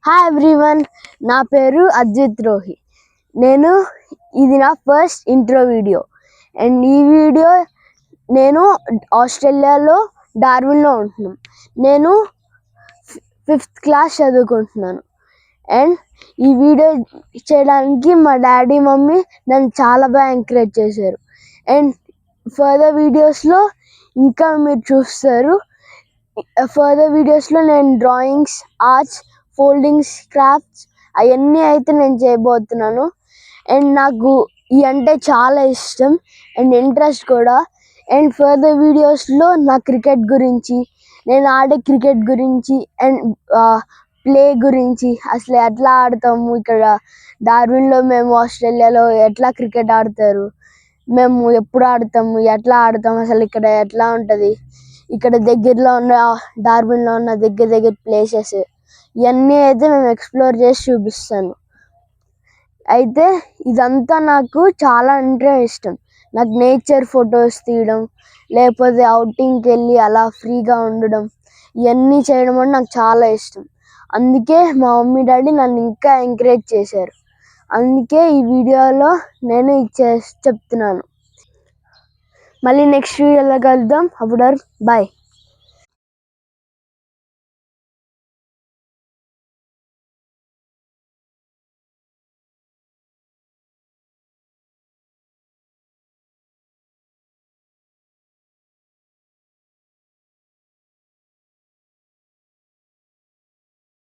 Hi everyone, నా పేరు అజిత్ రోహి. ఇది నా ఫస్ట్ ఇంట్రో వీడియో. అండ్ ఈ వీడియో నేను ఆస్ట్రేలియాలో డార్విన్లో ఉంటున్నాను. నేను 5th క్లాస్ చదువుకుంటున్నాను. అండ్ ఈ వీడియో చేయడానికి మా డాడీ మమ్మీ నన్ను చాలా బాగా ఎంకరేజ్ చేశారు. అండ్ ఫర్దర్ వీడియోస్లో ఇంకా మీరు చూస్తారు. ఫర్దర్ వీడియోస్లో నేను డ్రాయింగ్స్, ఆర్ట్స్, ఫోల్డింగ్స్, క్రాఫ్ట్స్ అవన్నీ అయితే నేను చేయబోతున్నాను. అండ్ నాకు ఇవి అంటే చాలా ఇష్టం అండ్ ఇంట్రెస్ట్ కూడా. అండ్ ఫర్దర్ వీడియోస్లో నా క్రికెట్ గురించి, నేను ఆడే క్రికెట్ గురించి అండ్ ప్లే గురించి, అసలు ఎట్లా ఆడతాము ఇక్కడ డార్విన్లో, మేము ఆస్ట్రేలియాలో ఎట్లా క్రికెట్ ఆడతారు, మేము ఎప్పుడు ఆడతాము, ఎట్లా ఆడతాము, అసలు ఇక్కడ ఎట్లా ఉంటుంది, ఇక్కడ దగ్గరలో ఉన్న డార్విన్లో ఉన్న దగ్గర ప్లేసెస్ ఇవన్నీ అయితే మేము ఎక్స్ప్లోర్ చేసి చూపిస్తాను. అయితే ఇదంతా నాకు చాలా అంటే ఇష్టం. నాకు నేచర్ ఫొటోస్ తీయడం, లేకపోతే అవుటింగ్కి వెళ్ళి అలా ఫ్రీగా ఉండడం, ఇవన్నీ చేయడం అంటే నాకు చాలా ఇష్టం. అందుకే మా మమ్మీ డాడీ నన్ను ఇంకా ఎంకరేజ్ చేశారు. అందుకే ఈ వీడియోలో నేను చెప్తున్నాను. మళ్ళీ నెక్స్ట్ వీడియోలో కలుద్దాం. అప్పుడు బాయ్.